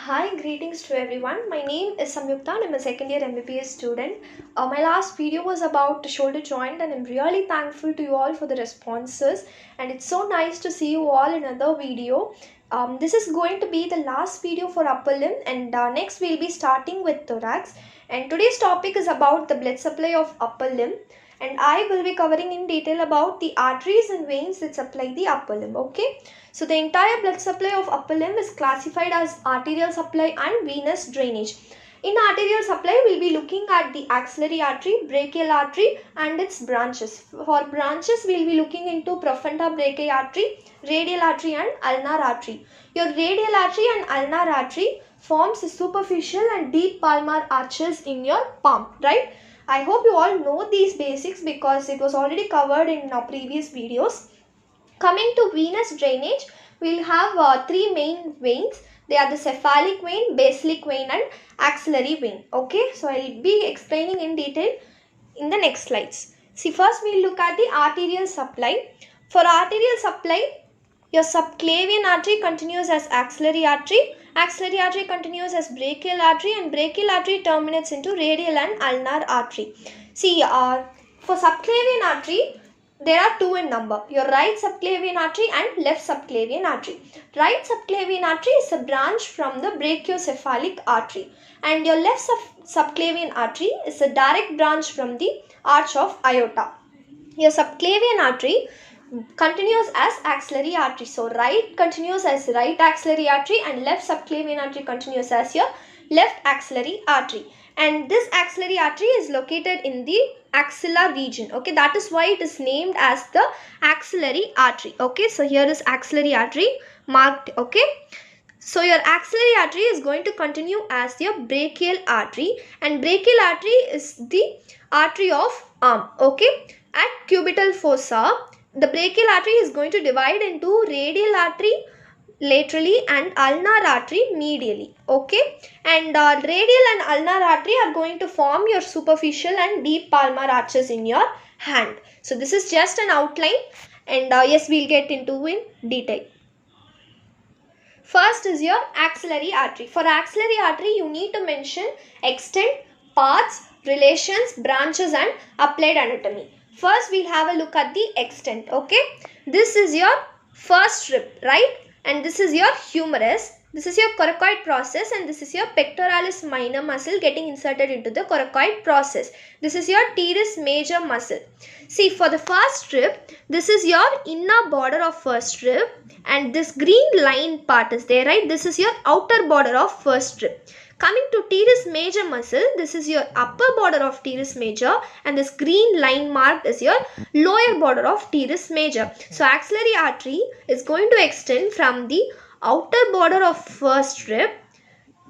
Hi, greetings to everyone. My name is Samyuktha and I'm a second year MBBS student. My last video was about the shoulder joint and I'm really thankful to you all for the responses, and it's so nice to see you all in another video. This is going to be the last video for upper limb, and next we'll be starting with thorax, and today's topic is about the blood supply of upper limb, and I will be covering in detail about the arteries and veins that supply the upper limb. Okay. So the entire blood supply of upper limb is classified as arterial supply and venous drainage. In arterial supply, we'll be looking at the axillary artery, brachial artery and its branches. For branches, we'll be looking into Profunda brachii artery, radial artery and ulnar artery. Your radial artery and ulnar artery forms the superficial and deep palmar arches in your palm, right? I hope you all know these basics because it was already covered in previous videos. Coming to venous drainage, we will have three main veins. They are the cephalic vein, basilic vein and axillary vein. Okay, so I will be explaining in detail in the next slides. See, first we will look at the arterial supply. For arterial supply, your subclavian artery continues as axillary artery continues as brachial artery, and brachial artery terminates into radial and ulnar artery. See, for subclavian artery, there are two in number, your right subclavian artery and left subclavian artery. Right subclavian artery is a branch from the brachiocephalic artery, and your left subclavian artery is a direct branch from the arch of aorta. Your subclavian artery continues as axillary artery. So right continues as right axillary artery and left subclavian artery continues as your left axillary artery. And this axillary artery is located in the axilla region. Okay, that is why it is named as the axillary artery. Okay, so here is axillary artery marked. Okay, so your axillary artery is going to continue as your brachial artery, and brachial artery is the artery of arm. Okay, at cubital fossa, the brachial artery is going to divide into radial artery laterally and ulnar artery medially. Okay, and radial and ulnar artery are going to form your superficial and deep palmar arches in your hand. So this is just an outline, and yes, we'll get into in detail. First is your axillary artery. For axillary artery, you need to mention extent, parts, relations, branches and applied anatomy. First, we'll have a look at the extent. Okay, this is your first rib, right? And this is your humerus, this is your coracoid process, and this is your pectoralis minor muscle getting inserted into the coracoid process. This is your teres major muscle. See, for the first rib, this is your inner border of first rib, and this green line part is there, right? This is your outer border of first rib. Coming to teres major muscle, this is your upper border of teres major, and this green line marked is your lower border of teres major. So axillary artery is going to extend from the outer border of first rib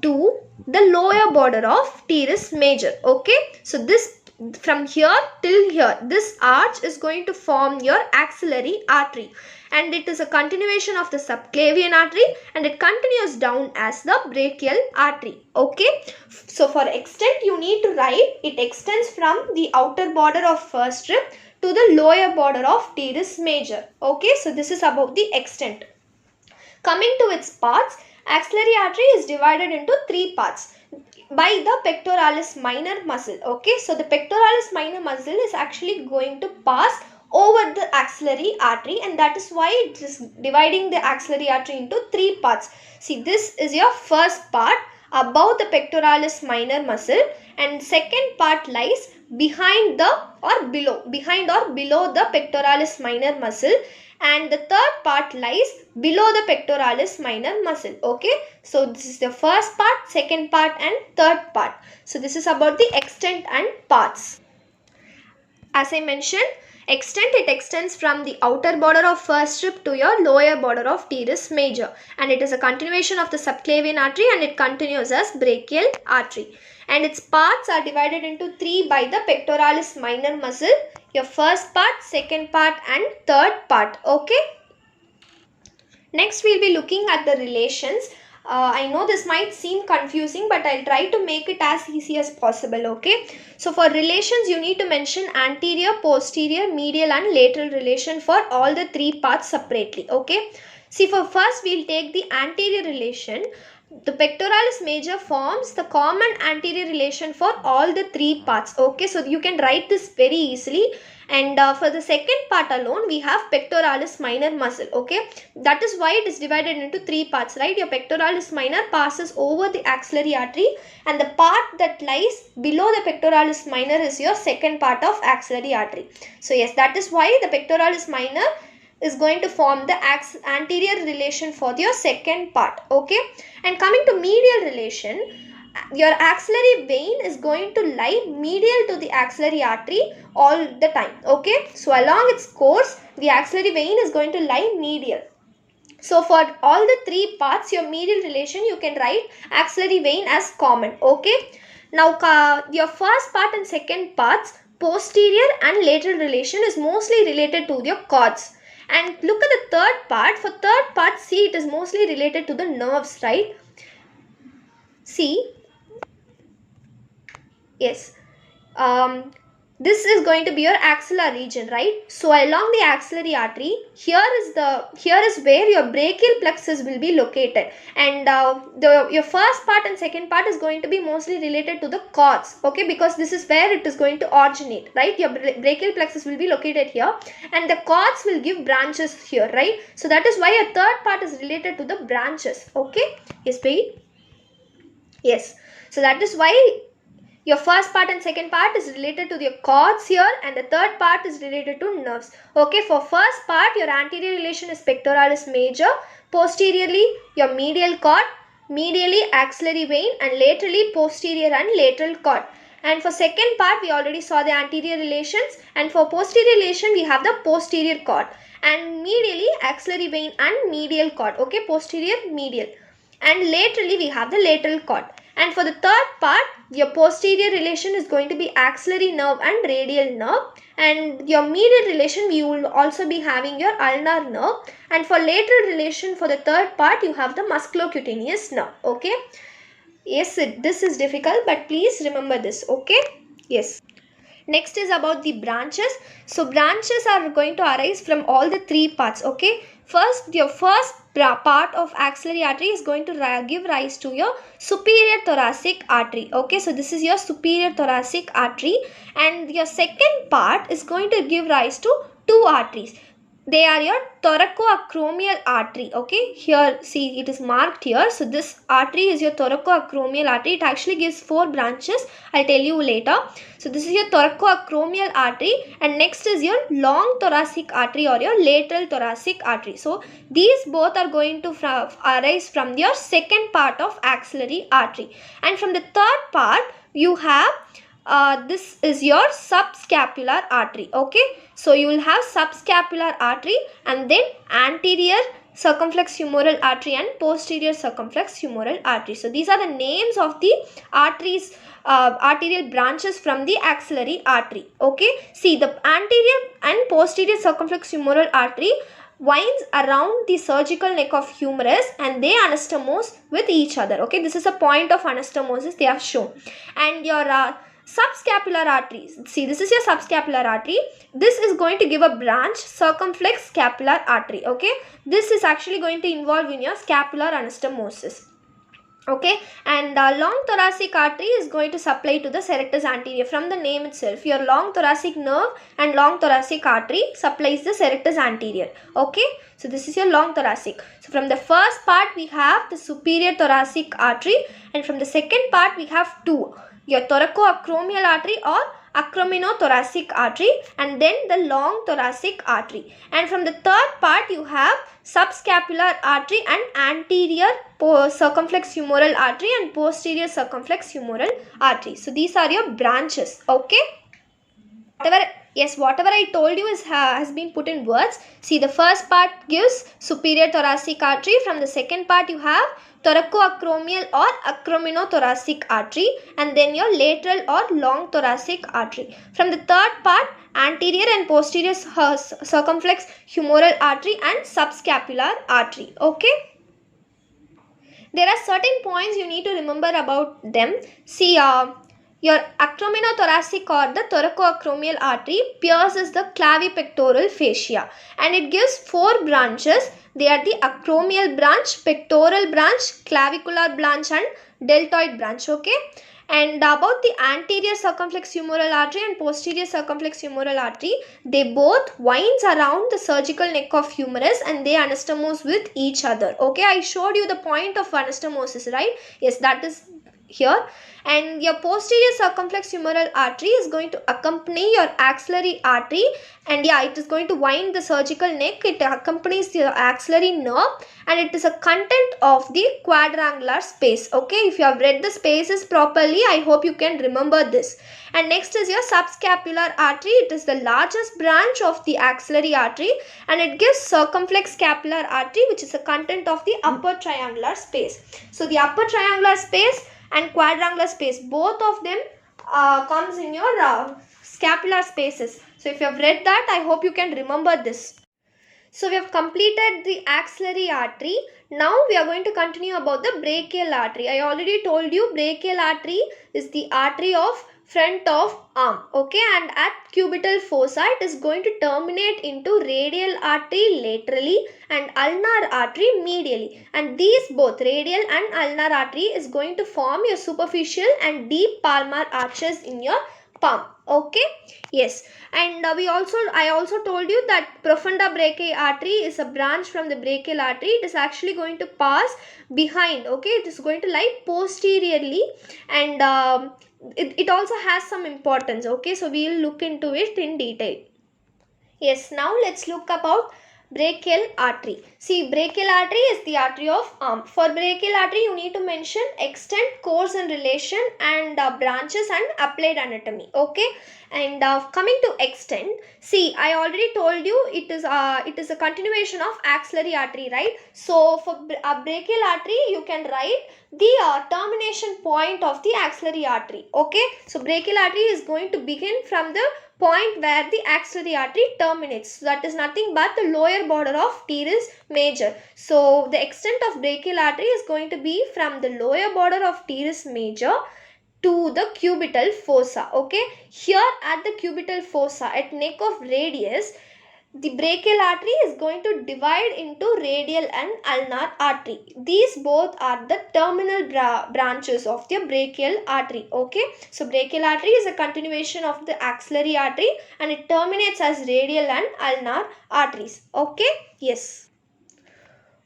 to the lower border of teres major. Okay, so this from here till here, this arch is going to form your axillary artery, and it is a continuation of the subclavian artery, and it continues down as the brachial artery. Okay, so for extent you need to write it extends from the outer border of first rib to the lower border of teres major. Okay, so this is about the extent. Coming to its parts, axillary artery is divided into three parts by the pectoralis minor muscle. Okay, so the pectoralis minor muscle is actually going to pass over the axillary artery, and that is why it is dividing the axillary artery into three parts. See, this is your first part above the pectoralis minor muscle, and second part lies behind or below the pectoralis minor muscle, and the third part lies below the pectoralis minor muscle. Okay, so this is the first part, second part and third part. So this is about the extent and parts. As I mentioned, extent, it extends from the outer border of first rib to your lower border of teres major, and it is a continuation of the subclavian artery, and it continues as brachial artery, and its parts are divided into three by the pectoralis minor muscle, your first part, second part and third part. Okay, next we'll be looking at the relations. I know this might seem confusing, but I'll try to make it as easy as possible. Okay, so for relations you need to mention anterior, posterior, medial and lateral relation for all the three parts separately. Okay, see, for first we'll take the anterior relation. the pectoralis major forms the common anterior relation for all the three parts. Okay, so you can write this very easily. And for the second part alone, we have pectoralis minor muscle. Okay, that is why it is divided into three parts, right? Your pectoralis minor passes over the axillary artery, and the part that lies below the pectoralis minor is your second part of axillary artery. So yes, that is why the pectoralis minor is going to form the anterior relation for your second part. Okay, and coming to medial relation, your axillary vein is going to lie medial to the axillary artery all the time. Okay, so along its course, the axillary vein is going to lie medial. So for all the three parts, your medial relation, you can write axillary vein as common. Okay, now your first part and second parts, posterior and lateral relation is mostly related to your cords. And look at the third part. For third part, see, it is mostly related to the nerves, right? See, yes, this is going to be your axilla region, right? So along the axillary artery, here is where your brachial plexus will be located, and your first part and second part is going to be mostly related to the cords. Okay, because this is where it is going to originate, right? Your brachial plexus will be located here, and the cords will give branches here, right? So that is why your third part is related to the branches. Okay, yes, wait. Yes, so that is why your first part and second part is related to your cords here, and the third part is related to nerves. Okay, for first part, your anterior relation is pectoralis major, posteriorly your medial cord, medially axillary vein, and laterally posterior and lateral cord. And for second part, we already saw the anterior relations, and for posterior relation, we have the posterior cord, and medially axillary vein and medial cord. Okay, posterior, medial, and laterally we have the lateral cord. And for the third part, your posterior relation is going to be axillary nerve and radial nerve, and your medial relation, you will also be having your ulnar nerve, and for lateral relation for the third part, you have the musculocutaneous nerve. Okay, yes, this is difficult, but please remember this. Okay, yes. Next is about the branches. So branches are going to arise from all the three parts. Okay, first, your first part of axillary artery is going to give rise to your superior thoracic artery. Okay, so this is your superior thoracic artery, and your second part is going to give rise to two arteries. They are your thoracoacromial artery. Okay, here see, it is marked here. So this artery is your thoracoacromial artery. It actually gives 4 branches. I'll tell you later. So this is your thoracoacromial artery, and next is your long thoracic artery or your lateral thoracic artery. So these both are going to arise from your second part of axillary artery, and from the third part you have this is your subscapular artery. Okay, so you will have subscapular artery, and then anterior circumflex humeral artery and posterior circumflex humeral artery. So these are the names of the arteries, arterial branches from the axillary artery. Okay, see, the anterior and posterior circumflex humeral artery winds around the surgical neck of humerus, and they anastomose with each other. Okay, this is a point of anastomosis they have shown. And your subscapular arteries, see, this is your subscapular artery. This is going to give a branch, circumflex scapular artery. Okay, this is actually going to involve in your scapular anastomosis. Okay, and long thoracic artery is going to supply to the serratus anterior. From the name itself, your long thoracic nerve and long thoracic artery supplies the serratus anterior. Okay, so this is your long thoracic. So from the first part we have the superior thoracic artery, and from the second part we have two, your thoracoacromial artery or acrominothoracic artery, and then the long thoracic artery. And from the third part you have subscapular artery and anterior circumflex humeral artery and posterior circumflex humeral artery. So these are your branches. Okay, whatever I told you has been put in words. See, the first part gives superior thoracic artery. From the second part you have thoracoacromial or acrominothoracic artery, and then your lateral or long thoracic artery. From the third part, anterior and posterior circumflex humeral artery and subscapular artery. Okay, there are certain points you need to remember about them. See, your acrominothoracic or the thoracoacromial artery pierces the 𝗂𝗵𝗿𝒂𝗊𝒄 fascia, and it gives 4 branches. They are the acromial branch, pectoral branch, clavicular branch and deltoid branch. Okay. And about the anterior circumflex femoral artery and posterior circumflex femoral artery, they both winds around the surgical neck of humerus and they anastomose with each other. Okay, I showed you the point of anastomosis, right? Yes, that is here. And your posterior circumflex femoral artery is going to accompany your axillary artery, and yeah, it is going to wind the surgical neck. It accompanies the axillary nerve, and it is a content of the quadrangular space. Okay, if you have read the spaces properly, I hope you can remember this. And next is your subscapular artery. It is the largest branch of the axillary artery, and it gives circumflex scapular artery, which is a content of the upper triangular space. So the upper triangular space and quadrangular space, both of them comes in your scapular spaces. So if you have read that, I hope you can remember this. So we have completed the axillary artery. Now we are going to continue about the brachial artery. I already told you brachial artery is the artery of front of arm. Okay, and at cubital fossa it is going to terminate into radial artery laterally and ulnar artery medially, and these both radial and ulnar artery is going to form your superficial and deep palmar arches in your palm. Okay, yes. And I also told you that profunda brachii artery is a branch from the brachial artery. It is actually going to pass behind. Okay, it is going to lie posteriorly, and it also has some importance. Okay, so we will look into it in detail. Yes, now let's look about brachial artery. See, brachial artery is the artery of arm. For brachial artery, you need to mention extent, course and relation, and branches and applied anatomy. Okay, and coming to extent, see, I already told you it is a continuation of axillary artery, right? So for brachial artery, you can write the termination point of the axillary artery. Okay, so brachial artery is going to begin from the point where the axillary artery terminates. So that is nothing but the lower border of teres major. So the extent of brachial artery is going to be from the lower border of teres major to the cubital fossa. Okay, here at the cubital fossa at neck of radius, the brachial artery is going to divide into radial and ulnar artery. These both are the terminal branches of the brachial artery. Okay, so brachial artery is a continuation of the axillary artery and it terminates as radial and ulnar arteries. Okay, yes.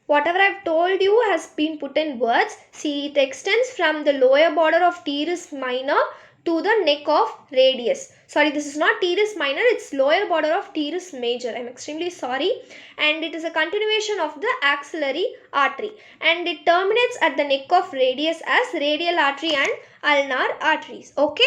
Whatever I've told you has been put in words. See, it extends from the lower border of teres minor to the neck of radius. Sorry, this is not teres minor, it's lower border of teres major. I'm extremely sorry. And it is a continuation of the axillary artery. And it terminates at the neck of radius as radial artery and ulnar arteries. Okay.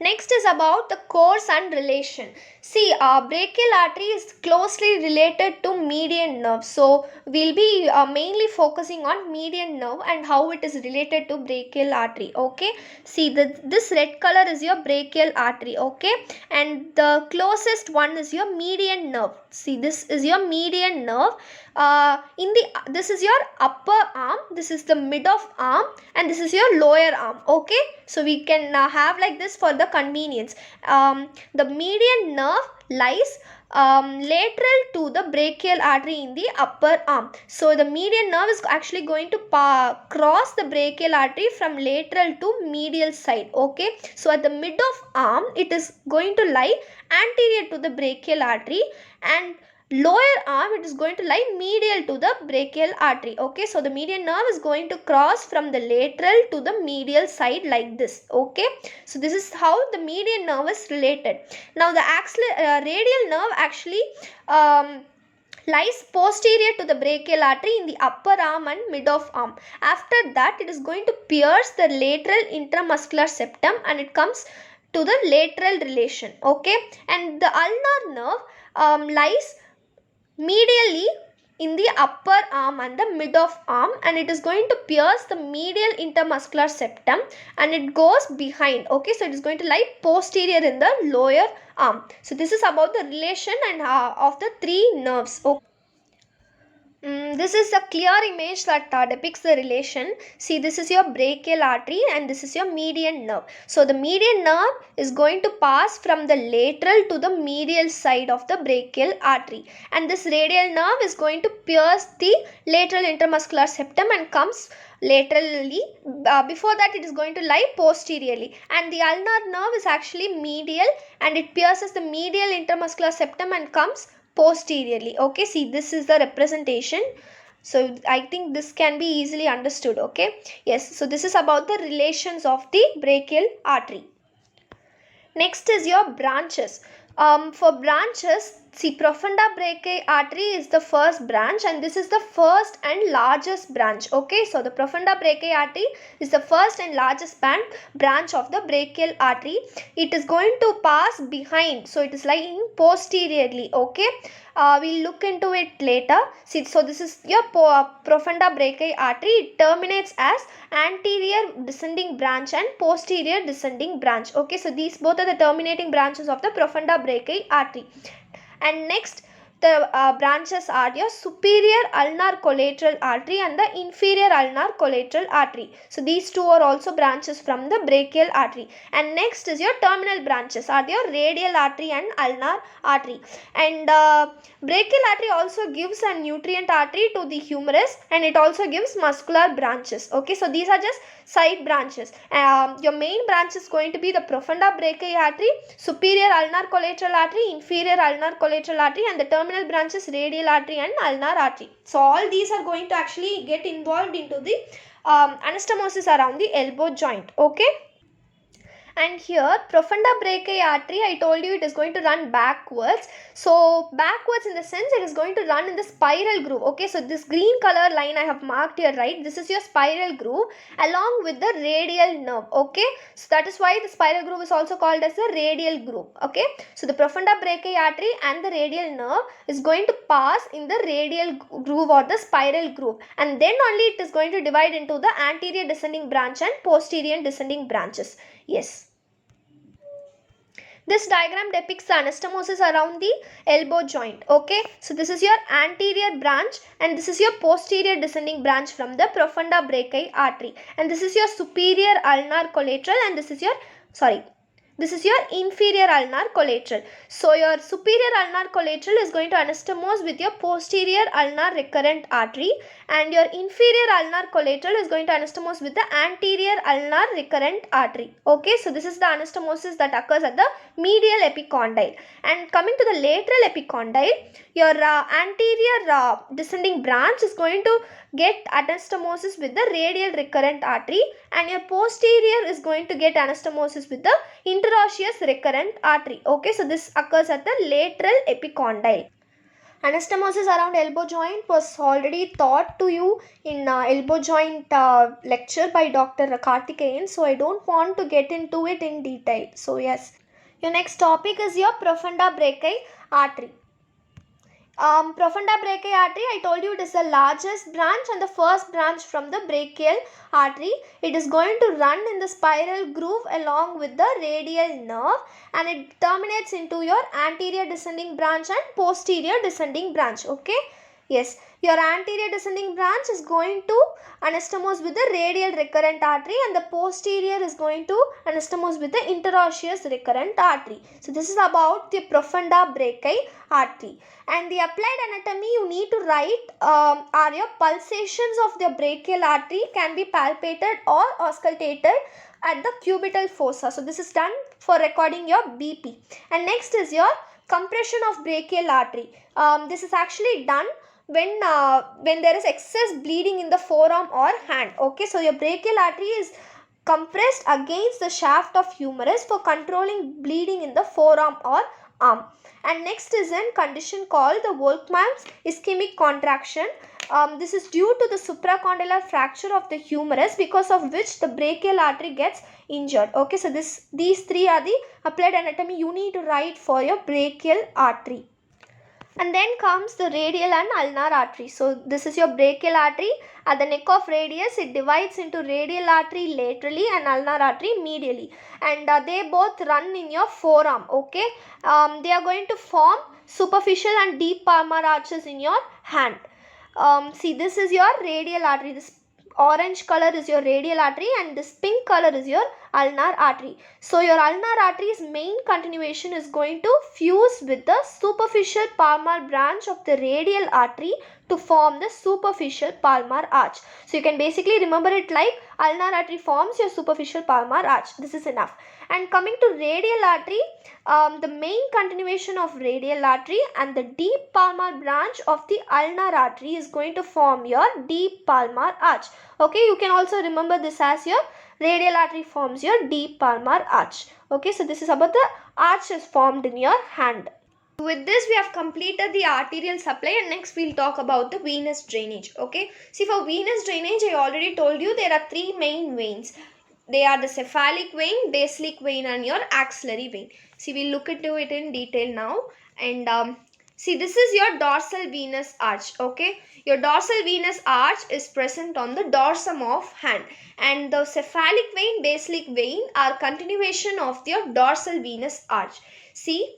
Next is about the course and relation. See, brachial artery is closely related to median nerve. So, we'll be mainly focusing on median nerve and how it is related to brachial artery. Okay. See, this red color is your brachial artery. Okay. And the closest one is your median nerve. See, this is your median nerve. This is your upper arm, this is the mid of arm, and this is your lower arm. Okay, so we can have like this for the convenience. The median nerve lies lateral to the brachial artery in the upper arm. So the median nerve is actually going to cross the brachial artery from lateral to medial side. Okay, so at the mid of arm it is going to lie anterior to the brachial artery, and lower arm it is going to lie medial to the brachial artery. Okay, so the median nerve is going to cross from the lateral to the medial side like this. Okay, so this is how the median nerve is related. Now the radial nerve actually lies posterior to the brachial artery in the upper arm and mid of arm. After that it is going to pierce the lateral intramuscular septum and it comes to the lateral relation. Okay, and the ulnar nerve lies medially in the upper arm and the mid of arm, and it is going to pierce the medial intermuscular septum and it goes behind. Okay, so it is going to lie posterior in the lower arm. So this is about the relation and of the three nerves. Okay. This is a clear image that depicts the relation. See, this is your brachial artery and this is your median nerve. So the median nerve is going to pass from the lateral to the medial side of the brachial artery, and this radial nerve is going to pierce the lateral intermuscular septum and comes laterally. Before that, it is going to lie posteriorly, and the ulnar nerve is actually medial and it pierces the medial intermuscular septum and comes posteriorly. Okay, see, this is the representation. So I think this can be easily understood. Okay, yes, so this is about the relations of the brachial artery. Next is your branches. For branches, see, Profunda brachii artery is the first branch and this is the first and largest branch. Okay, so the Profunda brachii artery is the first and largest branch of the brachial artery. It is going to pass behind, so it is lying posteriorly. Okay, we'll look into it later. See, so this is your Profunda brachii artery. It terminates as anterior descending branch and posterior descending branch. Okay, so these both are the terminating branches of the Profunda brachii artery. And next, the branches are your superior ulnar collateral artery and the inferior ulnar collateral artery. So these two are also branches from the brachial artery. And next is your terminal branches are your radial artery and ulnar artery. And brachial artery also gives a nutrient artery to the humerus and it also gives muscular branches. Okay, so these are just side branches. Your main branch is going to be the Profunda brachii artery, superior ulnar collateral artery, inferior ulnar collateral artery, and the terminal branches radial artery and ulnar artery. So all these are going to actually get involved into the anastomosis around the elbow joint. Okay. And here Profunda brachii artery, I told you it is going to run backwards. So backwards in the sense it is going to run in the spiral groove. Okay, so this green color line I have marked here, right? This is your spiral groove along with the radial nerve. Okay, so that is why the spiral groove is also called as the radial groove. Okay, so the Profunda brachii artery and the radial nerve is going to pass in the radial groove or the spiral groove, and then only it is going to divide into the anterior descending branch and posterior descending branches. Yes. This diagram depicts the anastomosis around the elbow joint. Okay, so this is your anterior branch and this is your posterior descending branch from the Profunda brachii artery, and this is your superior ulnar collateral and this is your inferior ulnar collateral. So your superior ulnar collateral is going to anastomose with your posterior ulnar recurrent artery, and your inferior ulnar collateral is going to anastomose with the anterior ulnar recurrent artery. Okay, so this is the anastomosis that occurs at the medial epicondyle. And coming to the lateral epicondyle, your anterior descending branch is going to get anastomosis with the radial recurrent artery, and your posterior is going to get anastomosis with the interosseous recurrent artery. Okay, so this occurs at the lateral epicondyle. Anastomosis around elbow joint was already taught to you in elbow joint lecture by Dr. 𝗂𝗏𝗂𝗃𝗂𝗃, so I don't want to get into it in detail. So yes, your next topic is your Profunda brachii artery. Profunda brachii artery, I told you it is the largest branch and the first branch from the brachial artery. It is going to run in the spiral groove along with the radial nerve, and it terminates into your anterior descending branch and posterior descending branch. Okay, yes, your anterior descending branch is going to anastomose with the radial recurrent artery and the posterior is going to anastomose with the interosseous recurrent artery. So this is about the Profunda brachii artery. And the applied anatomy you need to write are your pulsations of the brachial artery can be palpated or auscultated at the cubital fossa. So this is done for recording your BP. And next is your compression of brachial artery. This is actually done when there is excess bleeding in the forearm or hand. Okay, so your brachial artery is compressed against the shaft of humerus for controlling bleeding in the forearm or arm. And next is a condition called the Volkmann's ischemic contraction. This is due to the supracondylar fracture of the humerus, because of which the brachial artery gets injured. Okay, so these three are the applied anatomy you need to write for your brachial artery. And then comes the radial and ulnar artery. So this is your brachial artery. At the neck of radius, it divides into radial artery laterally and ulnar artery medially, and they both run in your forearm. Okay, they are going to form superficial and deep palmar arches in your hand. See, this is your radial artery. This orange color is your radial artery and this pink color is your ulnar artery. So your ulnar artery's main continuation is going to fuse with the superficial palmar branch of the radial artery to form the superficial palmar arch. So you can basically remember it like ulnar artery forms your superficial palmar arch. This is enough. And coming to radial artery, the main continuation of radial artery and the deep palmar branch of the ulnar artery is going to form your deep palmar arch. Okay, you can also remember this as your radial artery forms your deep palmar arch. Okay, so this is about the arches formed in your hand. With this, we have completed the arterial supply, and next we'll talk about the venous drainage. Okay, see, for venous drainage, I already told you there are three main veins. They are the cephalic vein, basilic vein, and your axillary vein. See, we'll look into it in detail now. And see, this is your dorsal venous arch. Okay, your dorsal venous arch is present on the dorsum of hand, and the cephalic vein, basilic vein are continuation of your dorsal venous arch. See,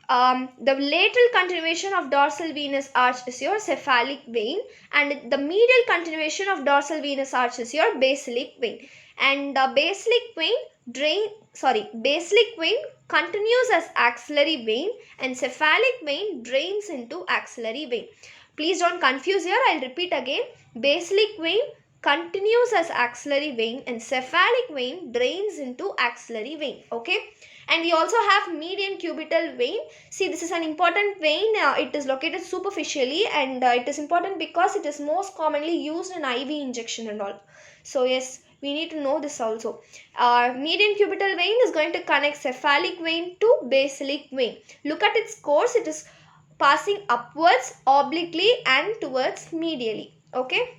the lateral continuation of dorsal venous arch is your cephalic vein, and the medial continuation of dorsal venous arch is your basilic vein. And the basilic vein continues as axillary vein, and cephalic vein drains into axillary vein. Please don't confuse here. I'll repeat again. Basilic vein continues as axillary vein and cephalic vein drains into axillary vein. Okay. And we also have median cubital vein. See, this is an important vein. It is located superficially, and it is important because it is most commonly used in IV injection and all. So yes, we need to know this also. Median cubital vein is going to connect cephalic vein to basilic vein. Look at its course. It is passing upwards, obliquely, and towards medially. Okay.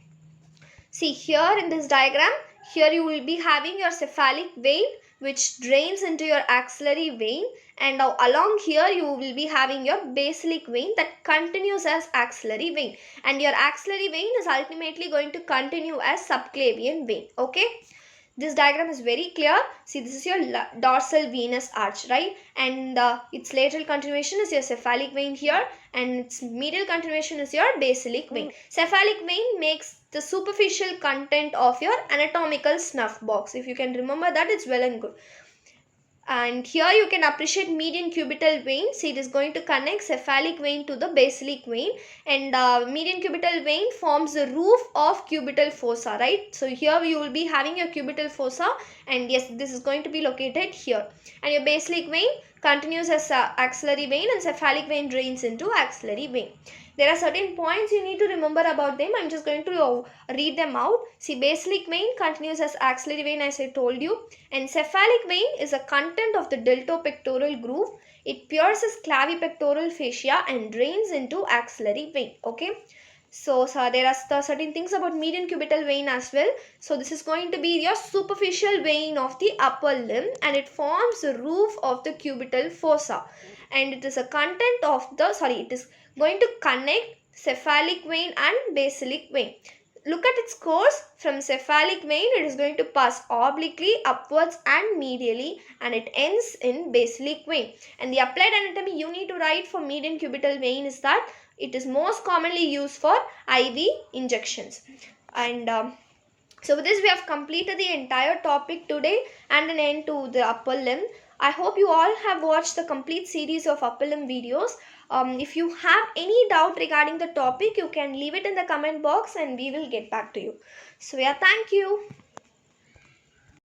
See, here in this diagram, here you will be having your cephalic vein which drains into your axillary vein, and now along here you will be having your basilic vein that continues as axillary vein, and your axillary vein is ultimately going to continue as subclavian vein. Okay, this diagram is very clear. See, this is your dorsal venous arch, right? And its lateral continuation is your cephalic vein here, and its medial continuation is your basilic vein. Cephalic vein makes the superficial content of your anatomical snuff box. If you can remember that, it's well and good. And here you can appreciate median cubital vein. See, it is going to connect cephalic vein to the basilic vein, and median cubital vein forms the roof of cubital fossa, right? So here you will be having your cubital fossa, and yes, this is going to be located here. And your basilic vein continues as axillary vein, and cephalic vein drains into axillary vein. There are certain points you need to remember about them. I'm just going to read them out. See, basilic vein continues as axillary vein, as I told you, and cephalic vein is a content of the deltopectoral groove. It pierces clavipectoral fascia and drains into axillary vein. Okay. So there are certain things about median cubital vein as well. So this is going to be your superficial vein of the upper limb, and it forms the roof of the cubital fossa, and it is a content of the, it is going to connect cephalic vein and basilic vein. Look at its course. From cephalic vein, it is going to pass obliquely, upwards, and medially, and it ends in basilic vein. And the applied anatomy you need to write for median cubital vein is that it is most commonly used for IV injections. And so with this, we have completed the entire topic today and an end to the upper limb. I hope you all have watched the complete series of upper limb videos. If you have any doubt regarding the topic, you can leave it in the comment box and we will get back to you. So yeah, thank you.